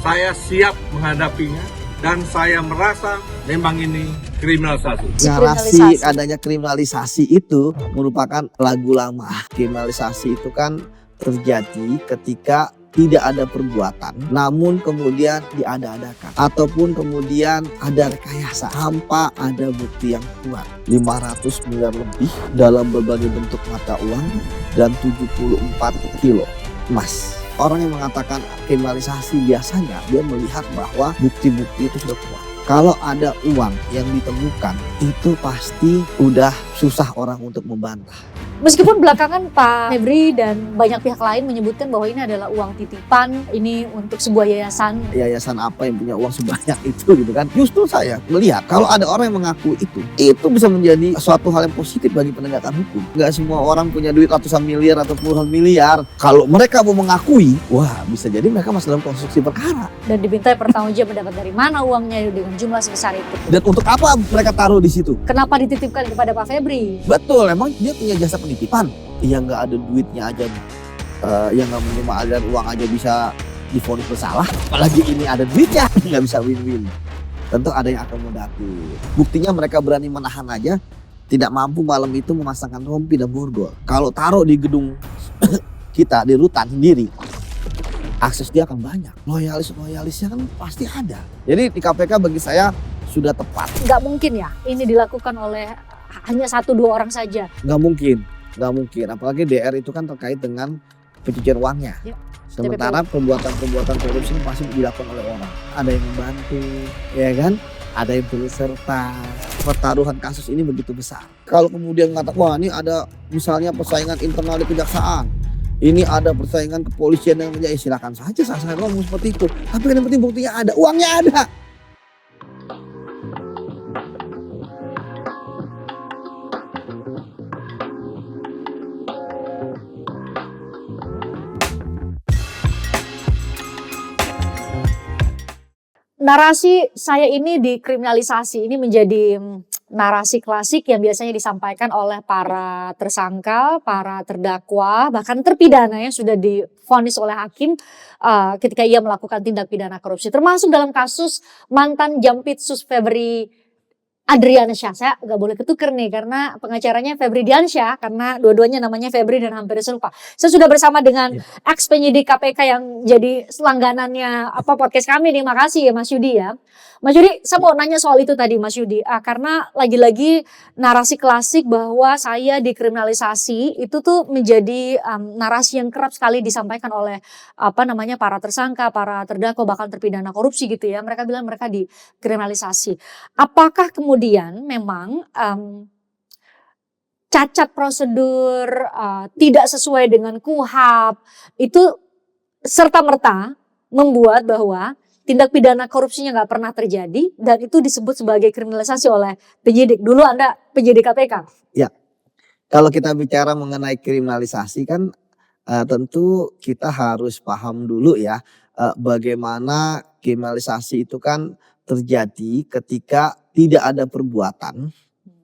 Saya siap menghadapinya dan saya merasa memang ini kriminalisasi. Narasi adanya kriminalisasi itu merupakan lagu lama. Kriminalisasi itu kan terjadi ketika tidak ada perbuatan, namun kemudian diada-adakan. Ataupun kemudian ada rekayasa tanpa ada bukti yang kuat. 500 miliar lebih dalam berbagai bentuk mata uang dan 74 kilo emas. Orang yang mengatakan kriminalisasi biasanya dia melihat bahwa bukti-bukti itu sudah kuat. Kalau ada uang yang ditemukan itu pasti udah susah orang untuk membantah. Meskipun belakangan Pak Febri dan banyak pihak lain menyebutkan bahwa ini adalah uang titipan, ini untuk sebuah yayasan. Yayasan apa yang punya uang sebanyak itu gitu kan. Justru saya melihat kalau ada orang yang mengaku itu bisa menjadi suatu hal yang positif bagi penegakan hukum. Gak semua orang punya duit ratusan miliar atau puluhan miliar. Kalau mereka mau mengakui, wah bisa jadi mereka masih dalam konstruksi perkara. Dan diminta pertanggungjawab mendapat dari mana uangnya dengan jumlah sebesar itu. Dan untuk apa mereka taruh di situ? Kenapa dititipkan kepada Pak Febri? Betul, emang dia punya jasa penitipan. Yang nggak ada duitnya aja, yang nggak menerima aliran uang aja bisa divonis bersalah. Apalagi ini ada duitnya, nggak bisa win-win. Tentu ada yang akomodatif. Buktinya mereka berani menahan aja, tidak mampu malam itu memasangkan rompi dan borgol. Kalau taruh di gedung kita di rutan sendiri, akses dia akan banyak. Loyalis-loyalisnya kan pasti ada. Jadi di KPK bagi saya sudah tepat. Nggak mungkin ya ini dilakukan oleh hanya 1-2 orang saja. Nggak mungkin. Apalagi DR itu kan terkait dengan pencucian uangnya. Ya, Sementara perbuatan-perbuatan korupsi pasti dilakukan oleh orang. Ada yang membantu, ya kan? Ada yang turut serta. Pertaruhan kasus ini begitu besar. Kalau kemudian mengatakan, wah ini ada misalnya persaingan internal di kejaksaan. Ini ada persaingan kepolisian yang menjadi, silakan saja saya ngomong seperti itu. Tapi yang penting buktinya ada, uangnya ada. Narasi saya ini dikriminalisasi ini menjadi narasi klasik yang biasanya disampaikan oleh para tersangka, para terdakwa, bahkan terpidana yang sudah divonis oleh hakim ketika ia melakukan tindak pidana korupsi. Termasuk dalam kasus mantan Jampitsus Febri Adriansyah. Saya nggak boleh ketuker nih karena pengacaranya Febri Diansyah, karena dua-duanya namanya Febri dan hampir serupa. Saya sudah bersama dengan ex penyidik KPK yang jadi selangganannya podcast kami nih. Makasih ya Mas Yudi ya. Mas Yudi, saya mau nanya soal itu tadi Mas Yudi. Karena lagi-lagi narasi klasik bahwa saya dikriminalisasi itu tuh menjadi narasi yang kerap sekali disampaikan oleh para tersangka, para terdakwa, bahkan terpidana korupsi gitu ya. Mereka bilang mereka dikriminalisasi. Apakah kemudian memang cacat prosedur tidak sesuai dengan KUHAP itu serta-merta membuat bahwa tindak pidana korupsinya nggak pernah terjadi dan itu disebut sebagai kriminalisasi oleh penyidik. Dulu Anda penyidik KPK. Ya, kalau kita bicara mengenai kriminalisasi kan tentu kita harus paham dulu ya bagaimana kriminalisasi itu kan terjadi ketika tidak ada perbuatan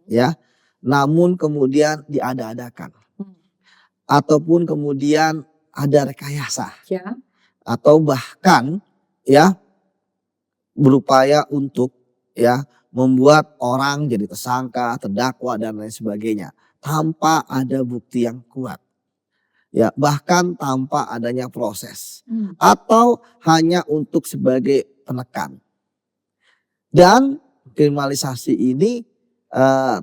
ya, namun kemudian diada-adakan. Ataupun kemudian ada rekayasa. Ya. Atau bahkan ya berupaya untuk ya membuat orang jadi tersangka, terdakwa dan lain sebagainya tanpa ada bukti yang kuat. Ya, bahkan tanpa adanya proses atau hanya untuk sebagai penekan. Dan kriminalisasi ini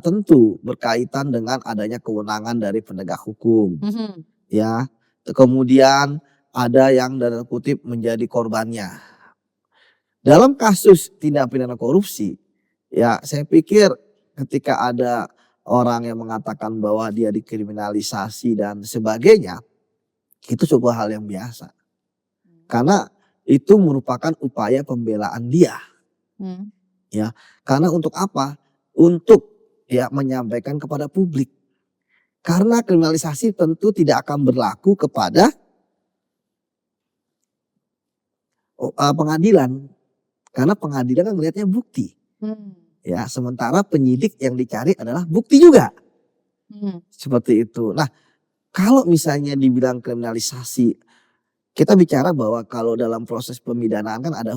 tentu berkaitan dengan adanya kewenangan dari penegak hukum. Ya, kemudian ada yang dalam kutip menjadi korbannya. Dalam kasus tindak pidana korupsi, ya saya pikir ketika ada orang yang mengatakan bahwa dia dikriminalisasi dan sebagainya, itu sebuah hal yang biasa. Karena itu merupakan upaya pembelaan dia. Ya, karena untuk apa? Untuk ya menyampaikan kepada publik. Karena kriminalisasi tentu tidak akan berlaku kepada pengadilan. Karena pengadilan kan melihatnya bukti. Ya, sementara penyidik yang dicari adalah bukti juga. Seperti itu. Nah, kalau misalnya dibilang kriminalisasi kita bicara bahwa kalau dalam proses pemidanaan kan ada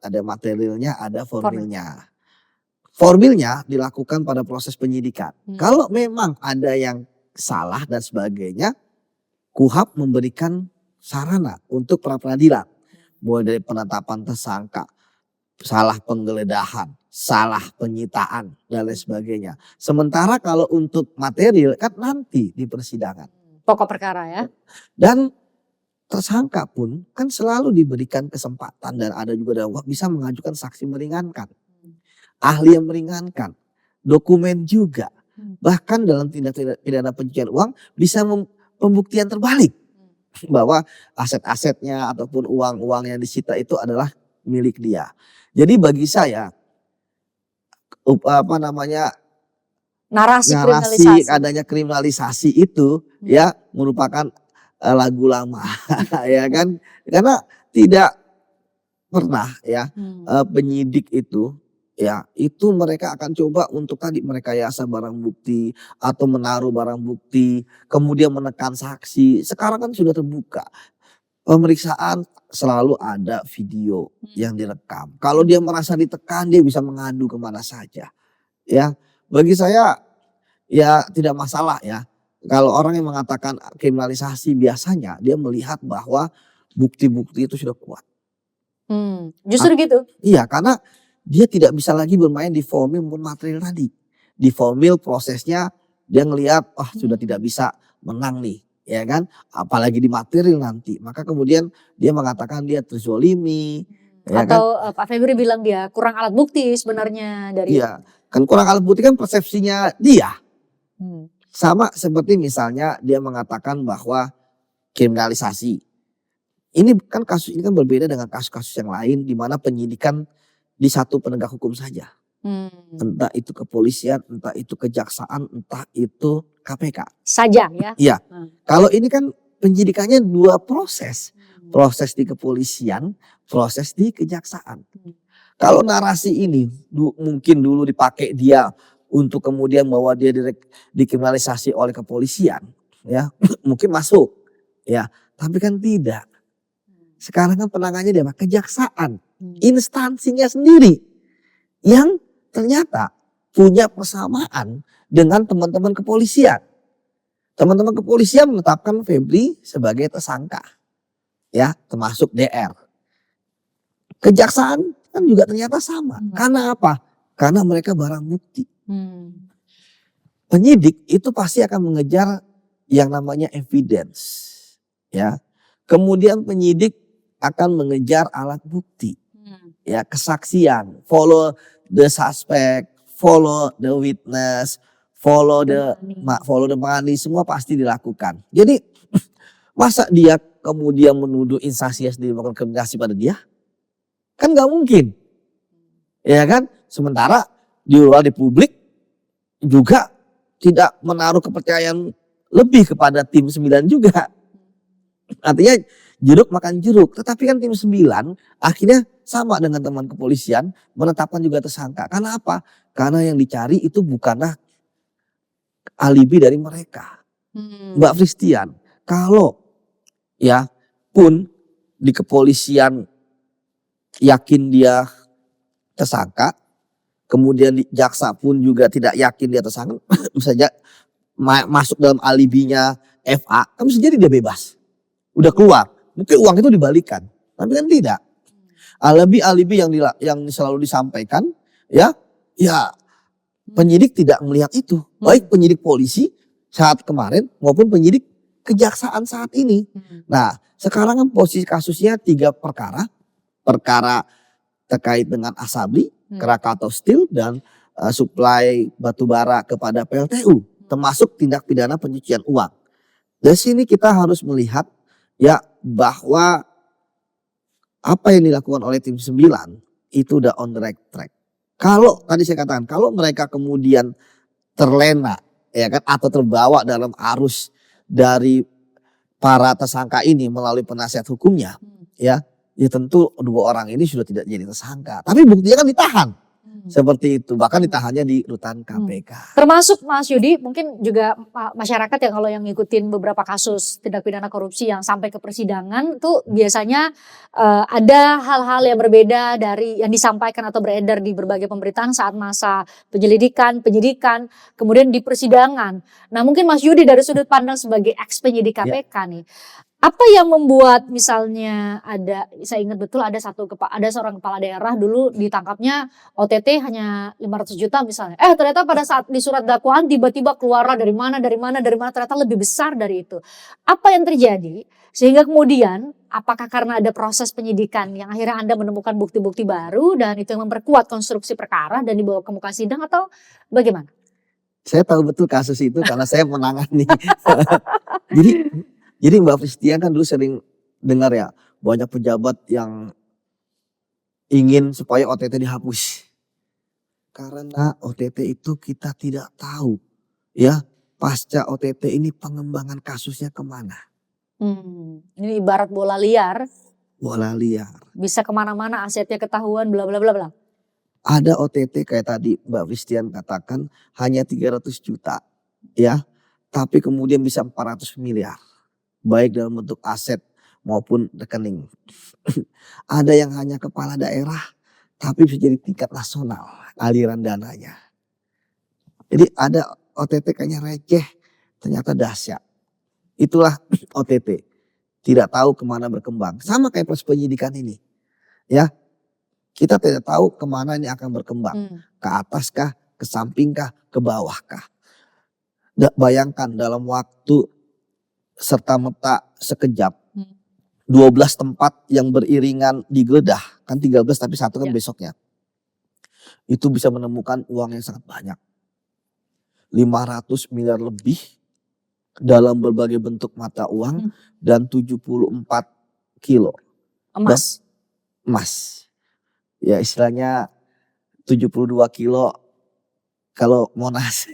ada materialnya, ada formilnya. Formilnya dilakukan pada proses penyidikan. Kalau memang ada yang salah dan sebagainya, KUHP memberikan sarana untuk pra peradilan. Mulai dari penetapan tersangka, salah penggeledahan, salah penyitaan, dan lain sebagainya. Sementara kalau untuk material kan nanti di persidangan. Pokok perkara ya. Dan tersangka pun kan selalu diberikan kesempatan dan ada juga bisa mengajukan saksi meringankan. Ahli yang meringankan, dokumen juga. Bahkan dalam tindak pidana pencucian uang bisa pembuktian terbalik. Bahwa aset-asetnya ataupun uang-uang yang disita itu adalah milik dia. Jadi bagi saya narasi adanya kriminalisasi itu ya merupakan lagu lama ya kan, karena tidak pernah ya penyidik itu ya itu mereka akan coba untuk tadi merekayasa barang bukti atau menaruh barang bukti kemudian menekan saksi. Sekarang kan sudah terbuka pemeriksaan, selalu ada video yang direkam. Kalau dia merasa ditekan dia bisa mengadu kemana saja ya. Bagi saya ya tidak masalah ya. Kalau orang yang mengatakan kriminalisasi biasanya dia melihat bahwa bukti-bukti itu sudah kuat. Justru gitu? Iya, karena dia tidak bisa lagi bermain di formil maupun material tadi. Di formil prosesnya dia ngelihat sudah tidak bisa menang nih, ya kan? Apalagi di material nanti. Maka kemudian dia mengatakan dia terzolimi. Ya atau kan? Pak Febri bilang dia kurang alat bukti sebenarnya dari. Iya, kan kurang alat bukti kan persepsinya dia. Sama seperti misalnya dia mengatakan bahwa kriminalisasi. Ini kan kasus ini kan berbeda dengan kasus-kasus yang lain di mana penyidikan di satu penegak hukum saja. Entah itu kepolisian, entah itu kejaksaan, entah itu KPK. Saja ya? Iya. Kalau ini kan penyidikannya dua proses. Proses di kepolisian, proses di kejaksaan. Kalau narasi ini mungkin dulu dipakai dia untuk kemudian bahwa dia dikriminalisasi oleh kepolisian. Ya mungkin masuk. Ya, tapi kan tidak. Sekarang kan penangannya dia kejaksaan. Instansinya sendiri yang ternyata punya persamaan dengan teman-teman kepolisian. Teman-teman kepolisian menetapkan Febri sebagai tersangka. Ya, termasuk DR. Kejaksaan kan juga ternyata sama. Karena apa? Karena mereka barang bukti. Penyidik itu pasti akan mengejar yang namanya evidence. Ya. Kemudian penyidik akan mengejar alat bukti. Ya, kesaksian, follow the suspect, follow the witness, follow the money, semua pasti dilakukan. Jadi masa dia kemudian menuduh instansinya sendiri melakukan kriminalisasi pada dia? Kan nggak mungkin. Ya kan? Sementara di luar di publik juga tidak menaruh kepercayaan lebih kepada tim 9 juga. Artinya jeruk makan jeruk. Tetapi kan tim 9 akhirnya sama dengan teman kepolisian menetapkan juga tersangka. Karena apa? Karena yang dicari itu bukanlah alibi dari mereka. Mbak Fristian, kalau ya pun di kepolisian yakin dia tersangka, kemudian di jaksa pun juga tidak yakin dia tersangka, bisa saja masuk dalam alibinya FA, kan bisa jadi dia bebas. Udah keluar, mungkin uang itu dibalikan, tapi kan tidak. Alibi yang selalu disampaikan, ya penyidik tidak melihat itu. Baik penyidik polisi saat kemarin maupun penyidik kejaksaan saat ini. Nah, sekarang kan posisi kasusnya 3 perkara. Perkara terkait dengan Asabri, Krakatau Steel dan suplai batubara kepada PLTU, termasuk tindak pidana pencucian uang. Dari sini kita harus melihat ya bahwa apa yang dilakukan oleh tim 9 itu udah on the right track. Kalau tadi saya katakan kalau mereka kemudian terlena ya kan atau terbawa dalam arus dari para tersangka ini melalui penasihat hukumnya ya tentu 2 orang ini sudah tidak jadi tersangka. Tapi buktinya kan ditahan. Seperti itu, bahkan ditahannya di rutan KPK. Termasuk Mas Yudi, mungkin juga masyarakat yang kalau yang ngikutin beberapa kasus tindak pidana korupsi yang sampai ke persidangan tuh biasanya ada hal-hal yang berbeda dari yang disampaikan atau beredar di berbagai pemberitaan saat masa penyelidikan, penyidikan, kemudian di persidangan. Nah mungkin Mas Yudi dari sudut pandang sebagai ex penyidik KPK nih, apa yang membuat misalnya saya ingat betul ada seorang kepala daerah dulu ditangkapnya OTT hanya 500 juta misalnya. Ternyata pada saat di surat dakwaan tiba-tiba keluar dari mana ternyata lebih besar dari itu. Apa yang terjadi sehingga kemudian apakah karena ada proses penyidikan yang akhirnya Anda menemukan bukti-bukti baru dan itu yang memperkuat konstruksi perkara dan dibawa ke muka sidang atau bagaimana? Saya tahu betul kasus itu karena saya menangani. Jadi Mbak Pristian kan dulu sering dengar ya, banyak pejabat yang ingin supaya OTT dihapus. Karena OTT itu kita tidak tahu ya, pasca OTT ini pengembangan kasusnya kemana. Ini ibarat bola liar. Bola liar. Bisa kemana-mana, asetnya ketahuan, bla bla bla bla. Ada OTT kayak tadi Mbak Pristian katakan hanya 300 juta ya, tapi kemudian bisa 400 miliar. Baik dalam bentuk aset maupun rekening. Ada yang hanya kepala daerah tapi bisa jadi tingkat nasional aliran dananya. Jadi ada OTT kayaknya receh ternyata dahsyat. Itulah OTT. Tidak tahu kemana berkembang. Sama kayak proses penyidikan ini. Ya, kita tidak tahu kemana ini akan berkembang. Ke atas kah, ke samping kah, ke bawah kah. Bayangkan dalam waktu serta merta sekejap 12 tempat yang beriringan digeledah, kan 13 tapi satu kan besoknya, itu bisa menemukan uang yang sangat banyak, 500 miliar lebih dalam berbagai bentuk mata uang dan 74 kilo emas. Ya istilahnya 72 kilo kalau Monas.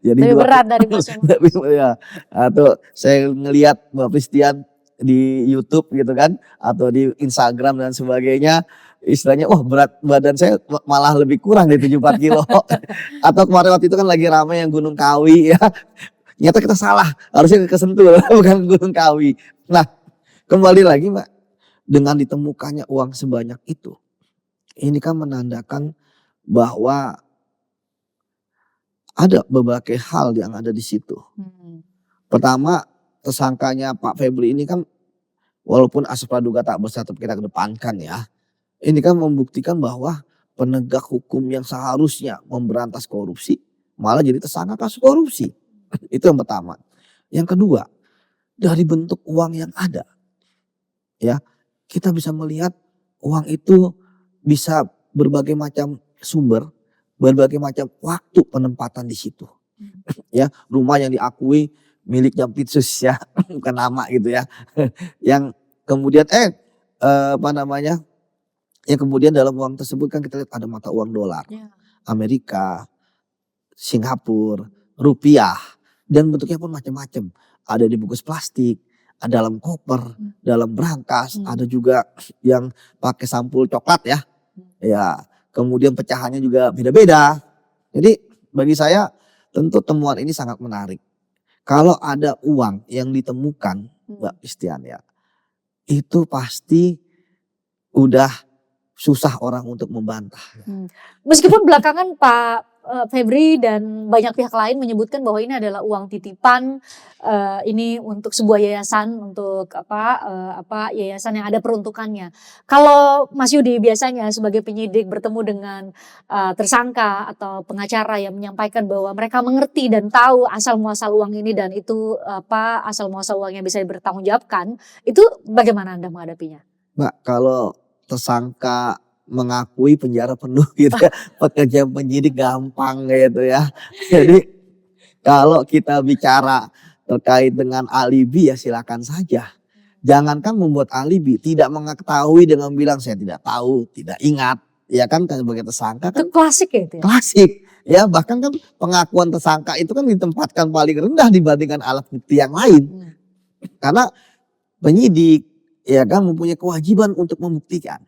Jadi lebih berat dari Mas Yonas. Ya, atau saya ngelihat Mbak Pristian di YouTube gitu kan, atau di Instagram dan sebagainya, istilahnya wah berat badan saya malah lebih kurang dari 74 kilo. Atau kemarin waktu itu kan lagi ramai yang Gunung Kawi ya. Ternyata kita salah, harusnya ke Sentul bukan Gunung Kawi. Nah kembali lagi Mbak, dengan ditemukannya uang sebanyak itu, ini kan menandakan bahwa ada berbagai hal yang ada di situ. Pertama, tersangkanya Pak Febri ini kan walaupun asas praduga tak bersalah tetap kita kedepankan ya. Ini kan membuktikan bahwa penegak hukum yang seharusnya memberantas korupsi malah jadi tersangka kasus korupsi. Itu yang pertama. Yang kedua, dari bentuk uang yang ada ya, kita bisa melihat uang itu bisa berbagai macam sumber, berbagai macam waktu penempatan di situ. Ya, rumah yang diakui milik Jampitsus ya, bukan nama gitu ya. Yang kemudian yang kemudian dalam uang tersebut kan kita lihat ada mata uang dolar, Amerika, Singapura, rupiah, dan bentuknya pun macam-macam. Ada dibungkus plastik, ada dalam koper, dalam berangkas, ada juga yang pakai sampul coklat ya. Ya, kemudian pecahannya juga beda-beda. Jadi bagi saya tentu temuan ini sangat menarik. Kalau ada uang yang ditemukan Mbak Pristian ya, itu pasti udah susah orang untuk membantah. Meskipun belakangan Pak Febri dan banyak pihak lain menyebutkan bahwa ini adalah uang titipan, ini untuk sebuah yayasan, untuk yayasan yang ada peruntukannya. Kalau Mas Yudi biasanya sebagai penyidik bertemu dengan tersangka atau pengacara yang menyampaikan bahwa mereka mengerti dan tahu asal muasal uang ini dan itu asal muasal uangnya bisa dipertanggungjawabkan, itu bagaimana Anda menghadapinya? Mbak, kalau tersangka mengakui penjara penuh gitu ya, pekerjaan penyidik gampang gitu ya. Jadi kalau kita bicara terkait dengan alibi ya silakan saja. Jangankan membuat alibi, tidak mengetahui dengan bilang saya tidak tahu, tidak ingat. Ya kan sebagai tersangka kan. Itu klasik ya itu ya? Klasik. Ya bahkan kan pengakuan tersangka itu kan ditempatkan paling rendah dibandingkan alat bukti yang lain. Karena penyidik ya kan mempunyai kewajiban untuk membuktikan.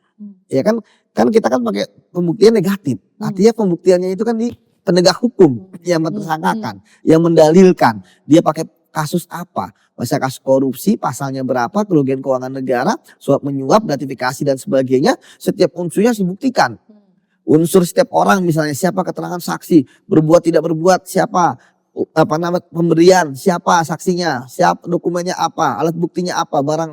Ya kan Kan kita kan pakai pembuktian negatif. Artinya pembuktiannya itu kan di penegak hukum yang mentersangkakan, yang mendalilkan. Dia pakai kasus apa? Masa kasus korupsi, pasalnya berapa, kerugian keuangan negara, suap menyuap, gratifikasi dan sebagainya. Setiap unsurnya dibuktikan. Unsur setiap orang misalnya siapa keterangan saksi, berbuat tidak berbuat siapa, pemberian siapa saksinya, siapa dokumennya apa, alat buktinya apa, barang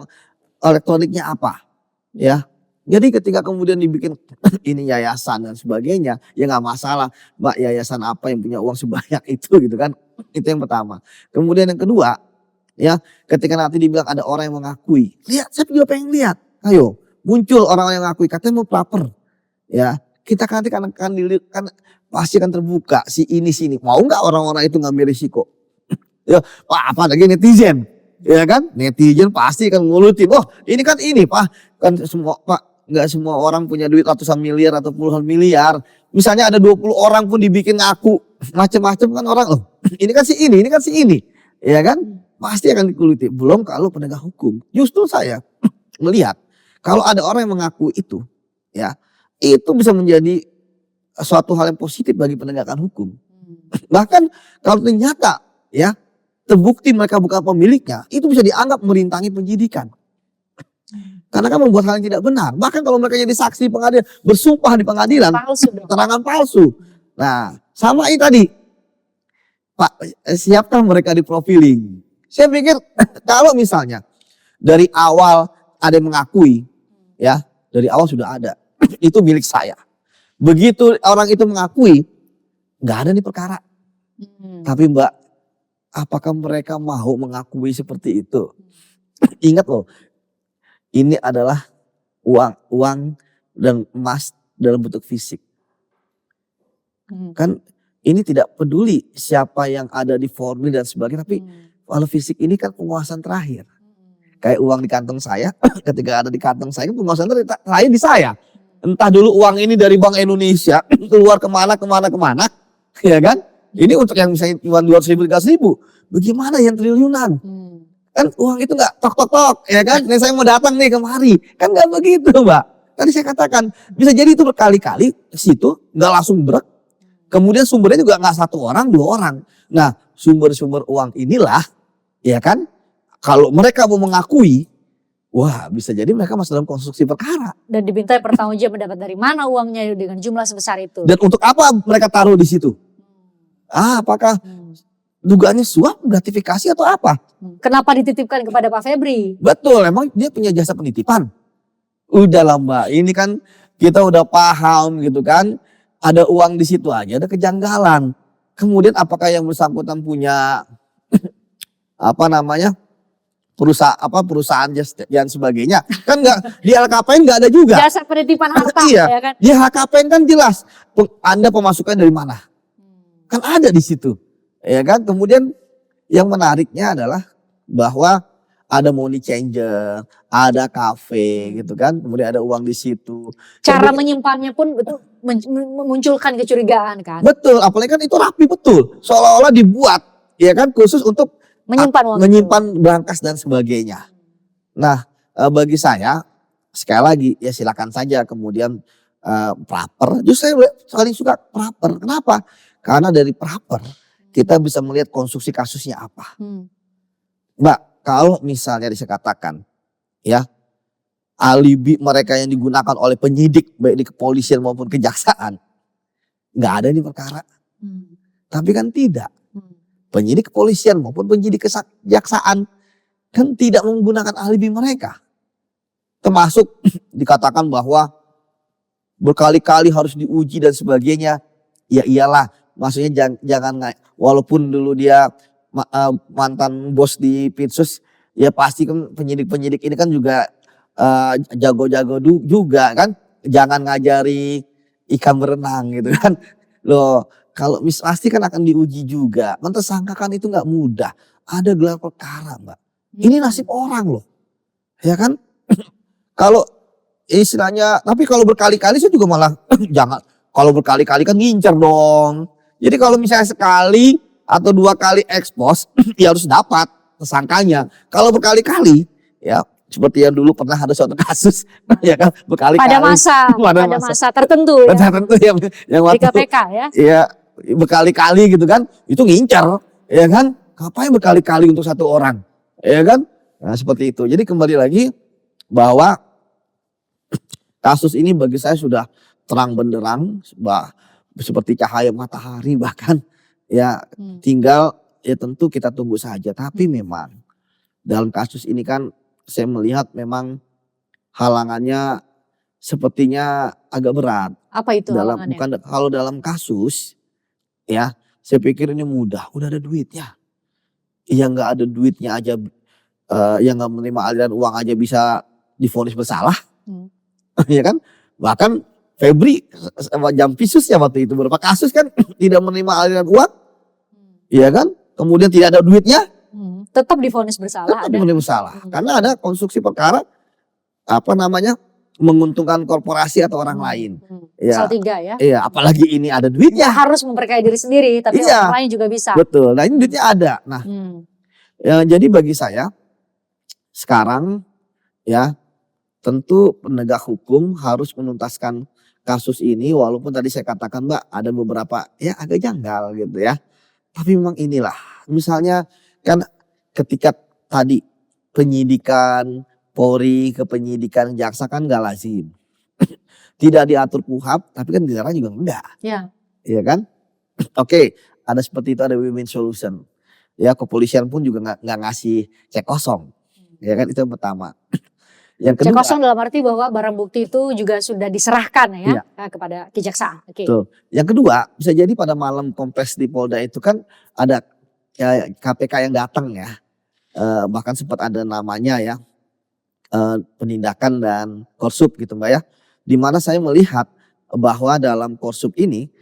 elektroniknya apa, ya. Jadi ketika kemudian dibikin ini yayasan dan sebagainya, ya nggak masalah, Mbak, yayasan apa yang punya uang sebanyak itu gitu kan. Itu yang pertama. Kemudian yang kedua, ya, ketika nanti dibilang ada orang yang mengakui, lihat, saya juga pengen lihat. Ayo, muncul orang-orang yang mengakui, katanya mau pelapor. Ya, kita nanti kan pasti akan terbuka si ini sini. Mau nggak orang-orang itu ngambil risiko? Ya, apalagi netizen. Ya kan, netizen pasti akan ngulutin. Oh, ini kan ini, Pak. Kan semua, Pak, nggak semua orang punya duit ratusan miliar atau puluhan miliar. Misalnya ada 20 orang pun dibikin ngaku macam-macam kan orang, loh. Ini kan si ini kan si ini. Ya kan? Pasti akan dikuluti. Belum kalau penegak hukum. Justru saya melihat kalau ada orang yang mengaku itu, ya, itu bisa menjadi suatu hal yang positif bagi penegakan hukum. Bahkan kalau ternyata, ya, terbukti mereka bukan pemiliknya, itu bisa dianggap merintangi penyidikan. Karena kan membuat hal yang tidak benar. Bahkan kalau mereka jadi saksi pengadilan, bersumpah di pengadilan, keterangan palsu. Nah, sama ini tadi, Pak, siapkah mereka di profiling? Saya pikir kalau misalnya dari awal ada yang mengakui, ya, dari awal sudah ada, itu milik saya. Begitu orang itu mengakui, nggak ada nih perkara. Tapi Mbak, apakah mereka mau mengakui seperti itu? Ingat loh, ini adalah uang dan emas dalam bentuk fisik. Kan ini tidak peduli siapa yang ada di formil dan sebagainya. Tapi kalau fisik ini kan penguasaan terakhir. Kayak uang di kantong saya, ketika ada di kantong saya, penguasaan terakhir di saya. Entah dulu uang ini dari Bank Indonesia, keluar kemana, ya kan. Ini untuk yang misalnya cuma 200.000, 300.000. Bagaimana yang triliunan? Kan uang itu nggak tok, ya kan? Nih saya mau datang nih kemari, kan nggak begitu, Mbak. Tadi saya katakan bisa jadi itu berkali-kali ke situ, nggak langsung brek. Kemudian sumbernya juga nggak 1 orang, 2 orang. Nah, sumber-sumber uang inilah, ya kan? Kalau mereka mau mengakui, wah, bisa jadi mereka masuk dalam konstruksi perkara. Dan diminta pertanggungjawab mendapat dari mana uangnya dengan jumlah sebesar itu. Dan untuk apa mereka taruh di situ? Apakah dugaannya suap, gratifikasi atau apa? Kenapa dititipkan kepada Pak Febri? Betul, emang dia punya jasa penitipan. Udah lah Mbak, ini kan kita udah paham gitu kan. Ada uang di situ aja, ada kejanggalan. Kemudian apakah yang bersangkutan punya perusahaan dan sebagainya? Kan nggak di LKPN nggak ada juga. Jasa penitipan harta, iya. Ya kan? Di LKPN kan jelas Anda pemasukan dari mana. Kan ada di situ. Ya kan, kemudian yang menariknya adalah bahwa ada money changer, ada kafe gitu kan, kemudian ada uang di situ. Cara menyimpannya pun betul memunculkan kecurigaan kan. Betul, apalagi kan itu rapi betul, seolah-olah dibuat, ya kan, khusus untuk menyimpan berangkas dan sebagainya. Nah, bagi saya sekali lagi ya silakan saja kemudian praper. Justru saya paling suka praper. Kenapa? Karena dari praper kita bisa melihat konstruksi kasusnya apa. Mbak, kalau misalnya dikatakan ya alibi mereka yang digunakan oleh penyidik baik di kepolisian maupun kejaksaan, nggak ada di perkara. Tapi kan tidak. Penyidik kepolisian maupun penyidik kejaksaan kan tidak menggunakan alibi mereka. Termasuk dikatakan bahwa berkali-kali harus diuji dan sebagainya. Ya iyalah, maksudnya jangan walaupun dulu dia mantan bos di Pitsus, ya pasti kan penyidik-penyidik ini kan juga jago-jago juga kan. Jangan ngajari ikan berenang gitu kan. Loh, kalau pasti kan akan diuji juga. Mentersangkakan itu nggak mudah. Ada gelar perkara, Mbak. Ini nasib orang loh. Ya kan? Kalau istilahnya, tapi kalau berkali-kali saya juga malah jangan. Kalau berkali-kali kan ngincer dong. Jadi kalau misalnya sekali atau 2 kali ekspos, ya harus dapat tersangkanya. Kalau berkali-kali, ya Seperti yang dulu pernah ada suatu kasus ya kan berkali-kali pada pada masa tertentu ya, tertentu yang di waktu KPK ya. ya berkali-kali gitu kan itu ngincar ya kan, ngapain berkali-kali untuk satu orang ya kan. Nah seperti itu. Jadi kembali lagi bahwa kasus ini bagi saya sudah terang benderang seperti cahaya matahari bahkan ya, tinggal ya tentu kita tunggu saja. Tapi memang dalam kasus ini kan saya melihat memang halangannya sepertinya agak berat. Apa itu Dalam halangannya? bukan kalau dalam kasus ya saya pikir ini mudah, udah ada duitnya. Yang nggak ada duitnya aja, yang nggak menerima aliran uang aja bisa divonis bersalah, ya kan? Bahkan Febri sama Jampisus ya waktu itu beberapa kasus kan tidak menerima aliran uang, ya kan? Kemudian tidak ada duitnya, tetap divonis bersalah. tetap menerima bersalah. Karena ada konstruksi perkara apa namanya menguntungkan korporasi atau orang lain. Ya, Pasal 3 ya. iya, apalagi ini ada Ya duitnya. harus memperkaya diri sendiri, tapi Iya. orang lain juga bisa. Betul. Nah ini duitnya ada. Nah, ya, jadi bagi saya sekarang ya tentu penegak hukum harus menuntaskan kasus ini, walaupun tadi saya katakan Mbak ada beberapa ya agak janggal gitu ya. Tapi memang inilah misalnya kan ketika tadi penyidikan Polri ke penyidikan jaksa kan gak lazim. Tidak diatur KUHP tapi kan dilarang juga enggak. Ya. Iya kan? Oke, ada seperti itu, ada win-win solution. Ya kepolisian pun juga nggak ngasih cek kosong. Ya kan itu yang pertama. Yang Cek kedua, kosong dalam arti bahwa barang bukti itu juga sudah diserahkan ya kepada kejaksaan. Oke. betul. Yang kedua bisa jadi pada malam kompres di Polda itu kan ada ya, KPK yang datang ya. Bahkan sempat ada namanya ya penindakan dan korsup gitu Mbak ya. Dimana saya melihat bahwa dalam korsup ini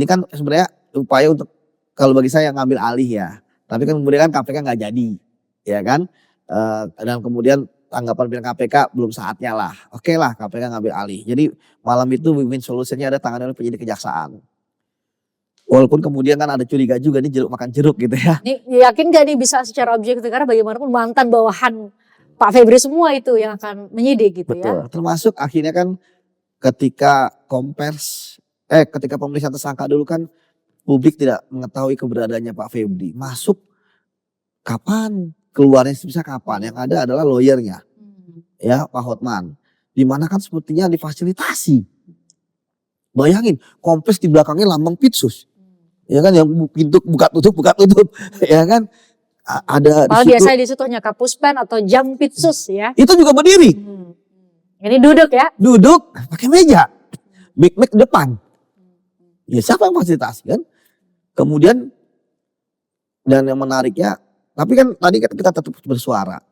kan sebenarnya upaya untuk kalau bagi saya ngambil alih ya. Tapi kan kemudian kan KPK nggak jadi, ya kan? Dan kemudian tanggapan pimpinan KPK belum saatnya lah. Oke lah KPK ngambil alih. Jadi malam itu win-win solutionnya ada tangan oleh penyidik kejaksaan. Walaupun kemudian kan ada curiga juga nih jeruk makan jeruk gitu ya. Ini yakin gak nih bisa secara objektif karena bagaimanapun mantan bawahan Pak Febri semua itu yang akan menyidik gitu Betul. ya. Termasuk akhirnya kan ketika ketika pemeriksaan tersangka dulu kan publik tidak mengetahui keberadaannya Pak Febri. Masuk kapan, keluarnya bisa kapan. Yang ada adalah lawyernya, ya Pak Hotman. Dimana kan sepertinya difasilitasi. Bayangin, kompres di belakangnya lambang Pitsus. Ya kan yang pintu buka tutup, ya kan. Ada Kalau di situ. biasanya di situ hanya Kapuspen atau Jampitsus ya. Itu juga berdiri. Ini duduk ya. Duduk pakai meja. Mic depan. Ya siapa yang fasilitasi kan? Kemudian dan yang menariknya, tapi kan tadi kita tetap bersuara.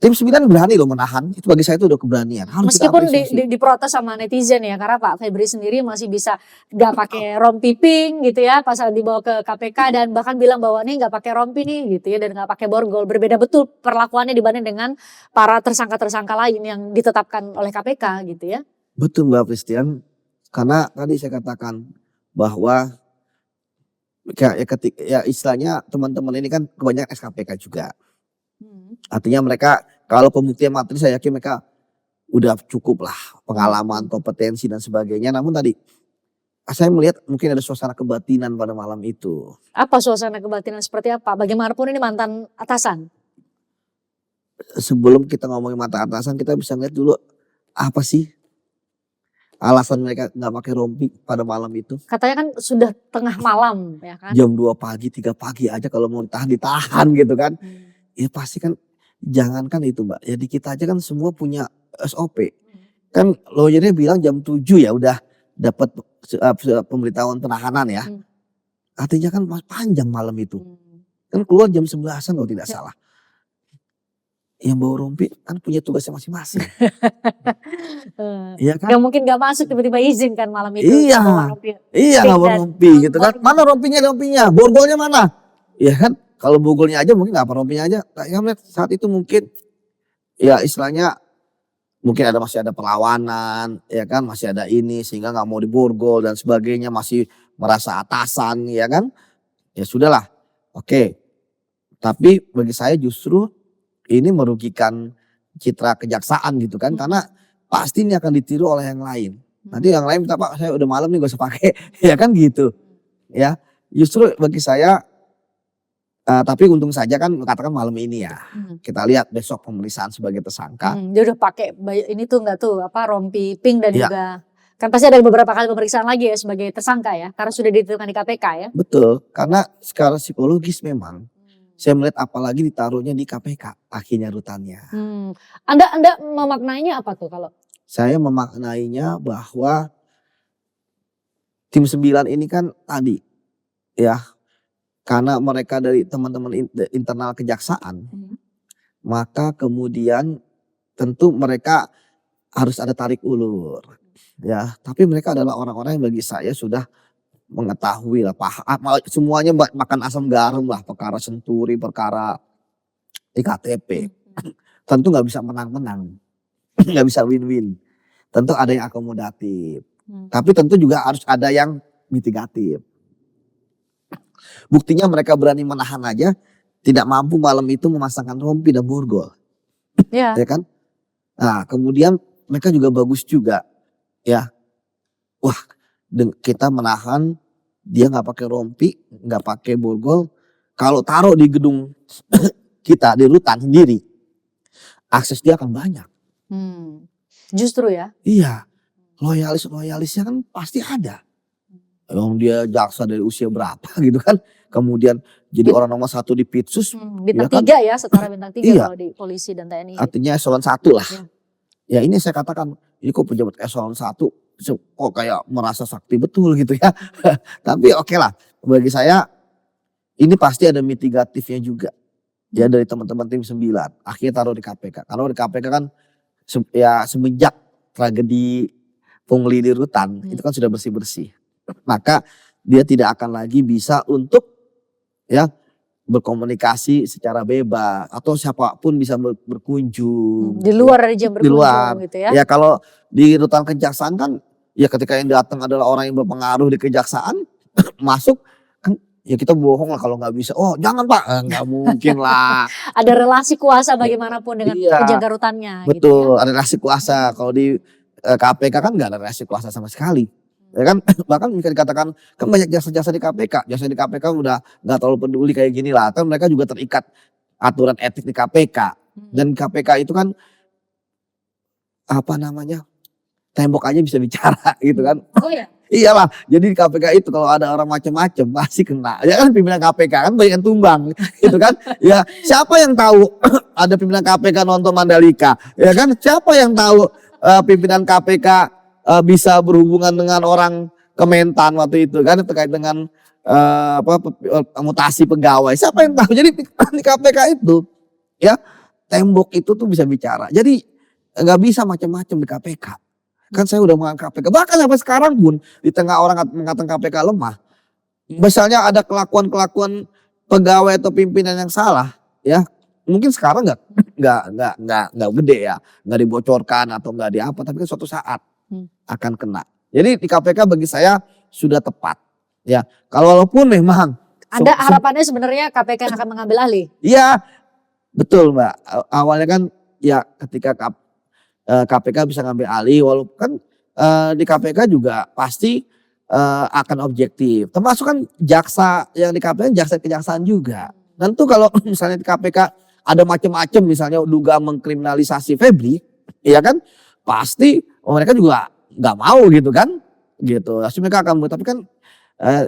Tim 9 berani loh menahan, itu bagi saya itu udah keberanian. Harus kita Meskipun apresiasi. diprotes sama netizen ya, karena Pak Febri sendiri masih bisa nggak pakai rompi pink gitu ya, pas dibawa ke KPK dan bahkan bilang bahwa nih nggak pakai rompi nih gitu ya dan nggak pakai borgol. Berbeda betul perlakuannya dibanding dengan para tersangka-tersangka lain yang ditetapkan oleh KPK gitu ya. Betul Mbak Christian, karena tadi saya katakan bahwa ya istilahnya teman-teman ini kan kebanyakan SKPK juga. Artinya mereka kalau pembuktian materi saya yakin mereka udah cukup lah pengalaman, kompetensi dan sebagainya. Namun tadi saya melihat mungkin ada suasana kebatinan pada malam itu. Apa suasana kebatinan seperti apa? Bagaimanapun ini mantan atasan. Sebelum kita ngomongin mantan atasan kita bisa lihat dulu apa sih alasan mereka nggak pakai rompi pada malam itu. Katanya kan sudah tengah malam ya kan. Jam 2 pagi, 3 pagi aja kalau mau ditahan gitu kan. Ya pasti kan jangankan itu Mbak. Jadi kita aja kan semua punya SOP. Kan lawyernya bilang jam 7 ya udah dapat pemberitahuan penahanan ya. Artinya kan panjang malam itu. Kan keluar jam 11-an kalau tidak salah. Yang bawa rompi kan punya tugasnya masing-masing. Iya kan? Gak mungkin gak masuk tiba-tiba izin kan malam itu. Iya. Iya gak bawa rompi gitu kan. Mana rompinya? Borgolnya mana? Iya kan? Kalau borgolnya aja mungkin gak apa rompinya aja. Ya saat itu mungkin ya istilahnya mungkin masih ada perlawanan, ya kan, masih ada ini sehingga nggak mau diborgol dan sebagainya, masih merasa atasan, ya kan, ya sudahlah, oke. Tapi bagi saya justru ini merugikan citra kejaksaan gitu kan, karena pasti ini akan ditiru oleh yang lain. Nanti yang lain minta, Pak saya udah malam nih gak usah pakai, ya kan gitu. Ya, justru bagi saya, tapi untung saja kan katakan malam ini ya, kita lihat besok pemeriksaan sebagai tersangka. Dia udah pakai ini tuh nggak tuh apa rompi pink dan Ya. juga kan pasti ada beberapa kali pemeriksaan lagi ya sebagai tersangka ya, karena sudah ditetapkan di KPK ya. Betul, karena secara psikologis memang saya melihat apalagi ditaruhnya di KPK akhirnya rutannya. Anda memaknainya apa tuh kalau? Saya memaknainya bahwa tim 9 ini kan tadi ya, karena mereka dari teman-teman internal kejaksaan, maka kemudian tentu mereka harus ada tarik ulur ya, tapi mereka adalah orang-orang yang bagi saya sudah mengetahui lah, semuanya makan asam garam lah, perkara senturi, perkara iktp. Tentu nggak bisa menang-menang, nggak bisa win-win. Tentu ada yang akomodatif, tapi tentu juga harus ada yang mitigatif. Buktinya mereka berani menahan aja, tidak mampu malam itu memasangkan rompi dan borgol, Ya. ya kan? Nah kemudian mereka juga bagus juga, ya. Wah, kita menahan dia nggak pakai rompi, nggak pakai borgol. Kalau taruh di gedung kita di rutan sendiri, akses dia akan banyak. Justru ya. Iya, loyalisnya kan pasti ada. Emang dia jaksa dari usia berapa gitu kan. Kemudian jadi orang nomor 1 di Pitsus. Bintang ya kan? 3 ya, setara bintang 3 Iya. kalau di polisi dan TNI. Artinya eselon 1 lah. Ya ini saya katakan, ini kok pejabat eselon 1 kok kayak merasa sakti betul gitu ya. Tapi oke lah, bagi saya ini pasti ada mitigatifnya juga. Ya dari teman-teman tim 9. Akhirnya taruh di KPK. Kalau di KPK kan ya semenjak tragedi pungli di rutan itu kan sudah bersih-bersih. Maka dia tidak akan lagi bisa untuk ya berkomunikasi secara bebas atau siapapun bisa berkunjung di luar dari jam di luar berkunjung gitu ya. Ya kalau di rutan kejaksaan kan ya ketika yang datang adalah orang yang berpengaruh di kejaksaan masuk kan ya kita bohong lah kalau nggak bisa. Oh jangan Pak, nggak mungkin lah. Ada relasi kuasa bagaimanapun dengan Iya, penjaga rutannya. betul, Gitu ya. ada relasi kuasa. Kalau di KPK kan nggak ada relasi kuasa sama sekali. Ya kan, bahkan bisa dikatakan kan banyak jasa-jasa di KPK. Jasa di KPK udah nggak terlalu peduli kayak gini lah. Kan mereka juga terikat aturan etik di KPK. Dan KPK itu kan apa namanya, tembok aja bisa bicara gitu kan. Oh ya. Iyalah, jadi di KPK itu kalau ada orang macam-macam pasti kena. Ya kan pimpinan KPK kan banyak yang tumbang gitu kan. Ya siapa yang tahu ada pimpinan KPK nonton Mandalika? Ya kan siapa yang tahu pimpinan KPK bisa berhubungan dengan orang Kementan waktu itu kan terkait dengan mutasi pegawai. Siapa yang tahu? Jadi di KPK itu ya tembok itu tuh bisa bicara. Jadi nggak bisa macam-macam di KPK. Kan saya udah mengangkat KPK. Bahkan sampai sekarang pun di tengah orang mengatakan KPK lemah. Misalnya ada kelakuan-kelakuan pegawai atau pimpinan yang salah, ya mungkin sekarang nggak gede ya, nggak dibocorkan atau nggak di apa, tapi kan suatu saat akan kena. Jadi di KPK bagi saya sudah tepat. Ya, kalau walaupun memang Anda harapannya sebenarnya KPK akan mengambil alih. Iya, betul Mbak. Awalnya kan ya ketika KPK bisa ngambil alih, walaupun kan di KPK juga pasti akan objektif. Termasuk kan jaksa yang di KPK jaksa kejaksaan juga. Tentu kalau misalnya di KPK ada macam-macam, misalnya dugaan mengkriminalisasi Febri, ya kan pasti mereka juga nggak mau gitu kan, gitu. Pasti mereka akan, tapi kan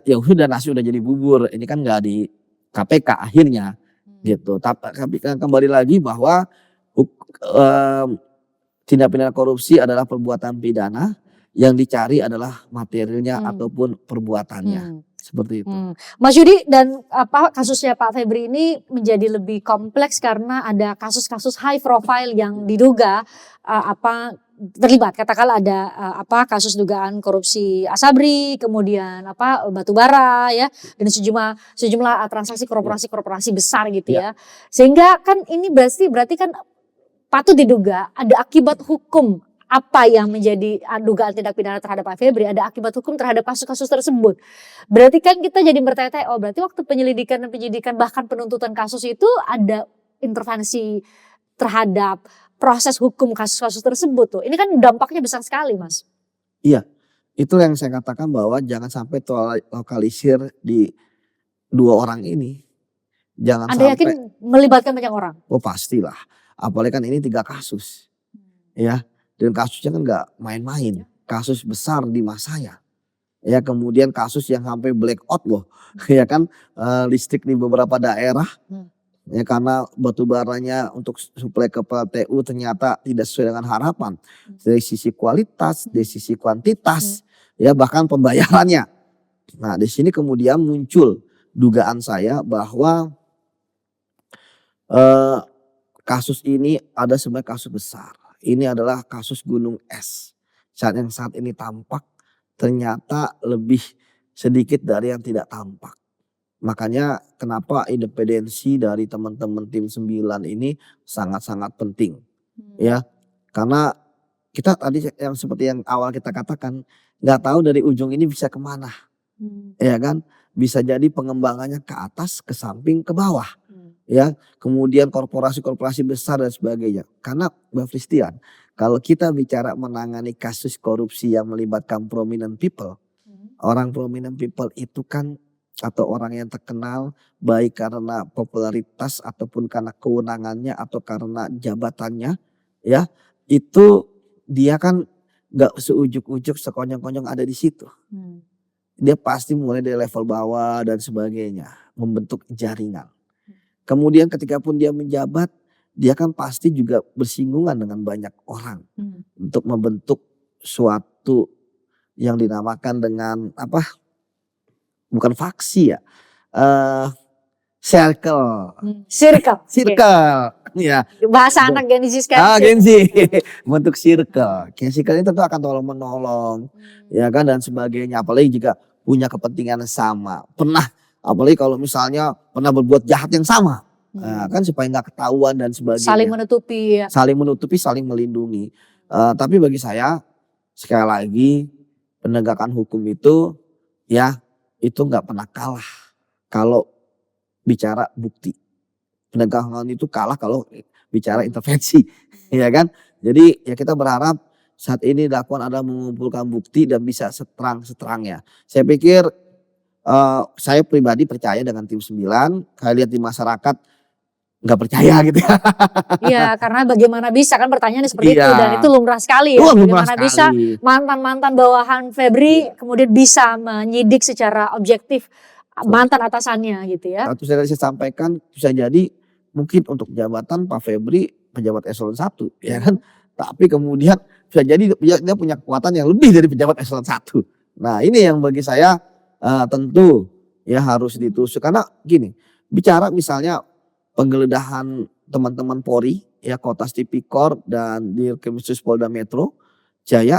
ya udah nasi udah jadi bubur. Ini kan nggak di KPK akhirnya, gitu. Tapi kembali lagi bahwa tindak pidana korupsi adalah perbuatan pidana, yang dicari adalah materialnya ataupun perbuatannya. Seperti itu. Mas Yudi, dan kasusnya Pak Febri ini menjadi lebih kompleks karena ada kasus-kasus high profile yang diduga terlibat. Katakanlah ada kasus dugaan korupsi Asabri, kemudian batubara ya, dan sejumlah transaksi korporasi besar gitu ya. Sehingga kan ini berarti kan patut diduga ada akibat hukum apa yang menjadi dugaan tindak pidana terhadap Pak Febri, ada akibat hukum terhadap kasus-kasus tersebut. Berarti kan kita jadi bertanya-tanya, oh berarti waktu penyelidikan dan penyidikan bahkan penuntutan kasus itu ada intervensi terhadap proses hukum kasus-kasus tersebut tuh. Ini kan dampaknya besar sekali, Mas. Iya, itu yang saya katakan bahwa jangan sampai terlokalisir di 2 orang ini. Jangan Anda yakin sampai, melibatkan banyak orang? oh pastilah. Apalagi kan ini 3 kasus. Ya, dan kasusnya kan nggak main-main. Kasus besar di masanya. Ya, kemudian kasus yang sampai blackout loh. Ya kan, listrik di beberapa daerah. Ya karena batu baranya untuk suplai ke PLTU ternyata tidak sesuai dengan harapan. Dari sisi kualitas, dari sisi kuantitas, ya bahkan pembayarannya. Nah di sini kemudian muncul dugaan saya bahwa kasus ini ada sebenarnya kasus besar. Ini adalah kasus gunung es. Yang saat ini tampak ternyata lebih sedikit dari yang tidak tampak. Makanya kenapa independensi dari teman-teman tim 9 ini sangat-sangat penting. Ya, karena kita tadi yang seperti yang awal kita katakan, nggak tahu dari ujung ini bisa kemana. Ya kan, bisa jadi pengembangannya ke atas, ke samping, ke bawah. Ya, kemudian korporasi-korporasi besar dan sebagainya. Karena Mbak Fristian, kalau kita bicara menangani kasus korupsi yang melibatkan prominent people, orang prominent people itu kan atau orang yang terkenal baik karena popularitas ataupun karena kewenangannya atau karena jabatannya, ya itu dia kan nggak seujuk-ujuk sekonyong-konyong ada di situ. Dia pasti mulai dari level bawah dan sebagainya, membentuk jaringan. Kemudian ketika pun dia menjabat, dia kan pasti juga bersinggungan dengan banyak orang untuk membentuk suatu yang dinamakan dengan apa? Bukan faksi ya, circle. Ya. Bahasa anak Gen Z sekarang. Gen Z. Bentuk circle. Circle itu tuh akan tolong menolong, ya kan dan sebagainya. Apalagi jika punya kepentingan yang sama. Apalagi kalau misalnya pernah berbuat jahat yang sama, nah, kan supaya nggak ketahuan dan sebagainya. Saling menutupi. Saling menutupi, saling melindungi. Tapi bagi saya sekali lagi penegakan hukum itu ya itu nggak pernah kalah kalau bicara bukti. Penegakan itu kalah kalau bicara intervensi, ya kan? Jadi ya kita berharap saat ini dilakukan ada mengumpulkan bukti dan bisa seterang-seterangnya. Saya pikir saya pribadi percaya dengan tim 9. Saya lihat di masyarakat nggak percaya gitu ya. Iya, karena bagaimana bisa kan pertanyaannya seperti itu dan itu lumrah sekali ya. Bagaimana bisa mantan-mantan bawahan Febri kemudian bisa menyidik secara objektif mantan atasannya gitu ya. Satu saya sampaikan bisa jadi mungkin untuk jabatan Pak Febri pejabat eselon 1 ya kan. Tapi kemudian bisa jadi dia punya kekuatan yang lebih dari pejabat eselon 1. Nah ini yang bagi saya tentu ya harus ditusuk. Karena gini, bicara misalnya penggeledahan teman-teman Polri, ya Kotas Tipikor dan di Dirkrimsus Polda Metro Jaya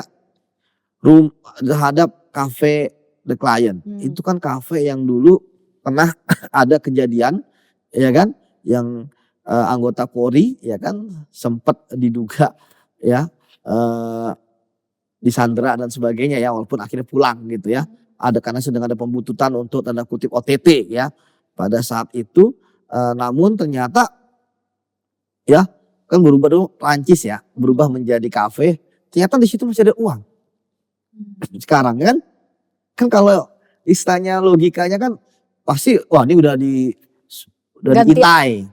terhadap kafe The Client. Itu kan kafe yang dulu pernah ada kejadian, ya kan, yang anggota Polri, ya kan, sempat diduga, ya disandera dan sebagainya ya, walaupun akhirnya pulang gitu ya. Ada karena sedang ada pembuntutan untuk tanda kutip OTT ya pada saat itu. Namun ternyata ya kan berubah dulu Prancis ya, berubah menjadi kafe. Ternyata di situ masih ada uang. Sekarang kan kalau istilahnya logikanya kan pasti wah ini udah diintai,